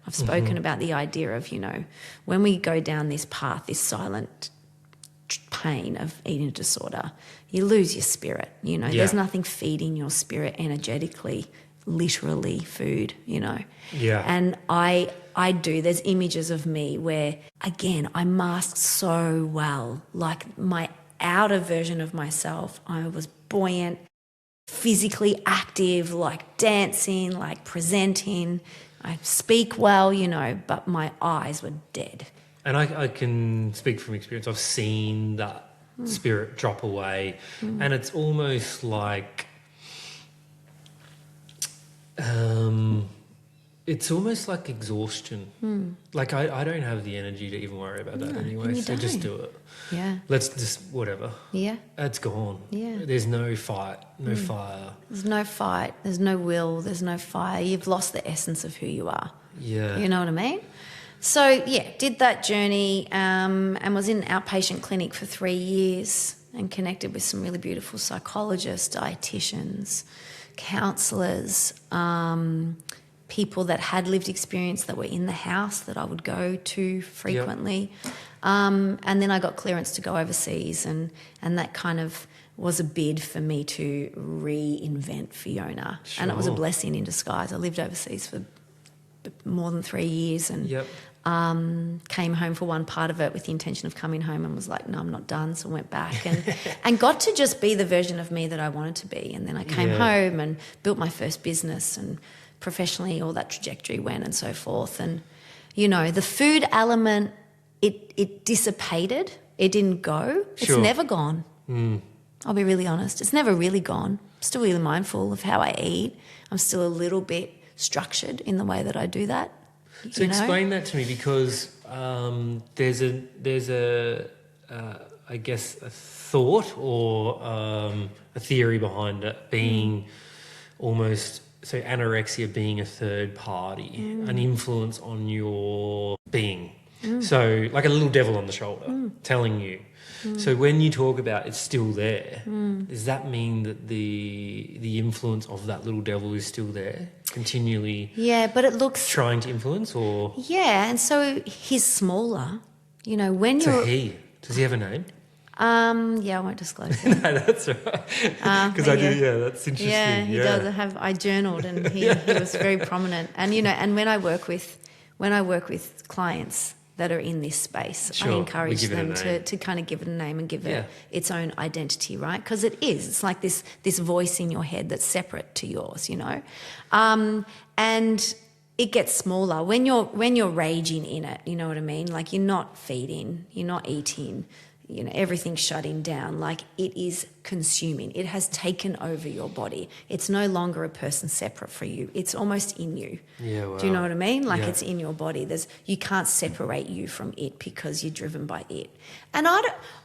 I've spoken about the idea of, when we go down this path, this silent pain of eating disorder, you lose your spirit. There's nothing feeding your spirit energetically, literally food, Yeah. And I do. There's images of me where, again, I masked so well. Like my outer version of myself, I was buoyant, physically active, like dancing, like presenting. I speak well, but my eyes were dead. And I can speak from experience. I've seen that spirit drop away, and it's almost like exhaustion. Like I don't have the energy to even worry about that anyway. So just do it. Yeah. Let's just whatever. Yeah. It's gone. Yeah. There's no fight, no fire. There's no fight. There's no will. There's no fire. You've lost the essence of who you are. Yeah. You know what I mean? So, yeah, did that journey and was in an outpatient clinic for 3 years and connected with some really beautiful psychologists, dietitians, counsellors, people that had lived experience that were in the house that I would go to frequently. Yep. And then I got clearance to go overseas and that kind of was a bid for me to reinvent Fiona. Sure. And it was a blessing in disguise. I lived overseas for more than 3 years and came home for one part of it with the intention of coming home and was like, no, I'm not done. So I went back and got to just be the version of me that I wanted to be. And then I came home and built my first business and professionally all that trajectory went and so forth. And, the food element, it dissipated. It didn't go. Sure. It's never gone. I'll be really honest. It's never really gone. I'm still really mindful of how I eat. I'm still a little bit structured in the way that I do that. So explain that to me, because there's a I guess a thought or a theory behind it being almost so anorexia being a third party, an influence on your being. So like a little devil on the shoulder telling you. So when you talk about it's still there, does that mean that the influence of that little devil is still there, continually? Yeah, but it looks trying to influence, or and so he's smaller. When so you're does he have a name? I won't disclose it. No, that's right. Because I do. Yeah, that's interesting. Yeah, he does have. I journaled, and he was very prominent. And and when I work with clients that are in this space, I encourage them to kind of give it a name and give it its own identity, right? Because it is. It's like this voice in your head that's separate to yours, and it gets smaller when you're raging in it. You know what I mean? Like you're not feeding, you're not eating. Everything's shutting down. Like it is consuming. It has taken over your body. It's no longer a person separate from you. It's almost in you. Yeah, wow. Do you know what I mean? Like it's in your body. You can't separate you from it because you're driven by it. And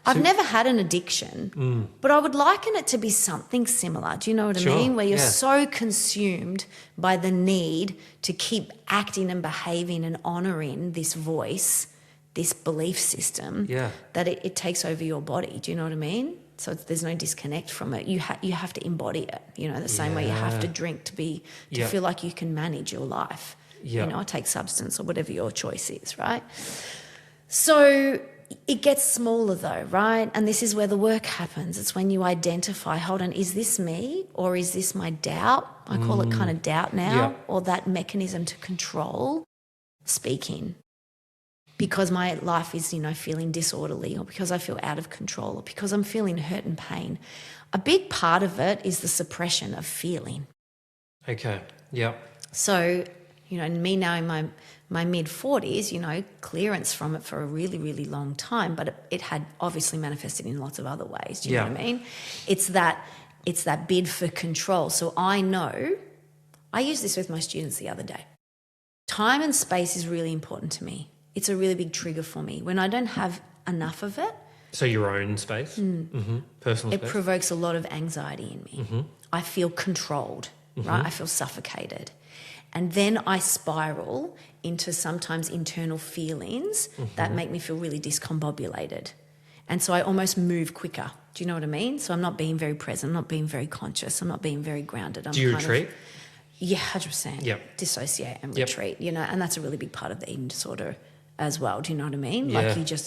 I've never had an addiction, but I would liken it to be something similar. Do you know what I mean? Where you're so consumed by the need to keep acting and behaving and honouring this voice, this belief system, that it takes over your body. Do you know what I mean? So there's no disconnect from it. You have to embody it, the same way you have to drink to feel like you can manage your life, take substance or whatever your choice is, right? So it gets smaller though, right? And this is where the work happens. It's when you identify, hold on, is this me or is this my doubt? I call it kind of doubt now, or that mechanism to control speaking. Because my life is, feeling disorderly, or because I feel out of control, or because I'm feeling hurt and pain. A big part of it is the suppression of feeling. Okay, yeah. So, me now in my mid-40s, clearance from it for a really, really long time, but it had obviously manifested in lots of other ways. Do you know what I mean? It's that bid for control. So I know, I used this with my students the other day. Time and space is really important to me. It's a really big trigger for me. When I don't have enough of it. So your own space? Personal space? It provokes a lot of anxiety in me. I feel controlled, right? I feel suffocated. And then I spiral into sometimes internal feelings that make me feel really discombobulated. And so I almost move quicker. Do you know what I mean? So I'm not being very present, I'm not being very conscious, I'm not being very grounded. Do you retreat? Yeah, 100%. Yep. Dissociate and Yep. retreat, you know, and that's a really big part of the eating disorder as well. Do you know what I mean? Yeah. Like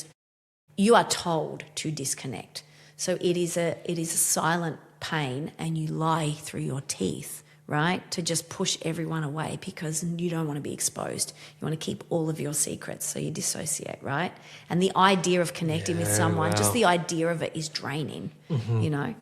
you are told to disconnect. So it is a silent pain, and you lie through your teeth, right? To just push everyone away because you don't want to be exposed. You want to keep all of your secrets. So you dissociate, right? And the idea of connecting with someone, just the idea of it is draining, you know?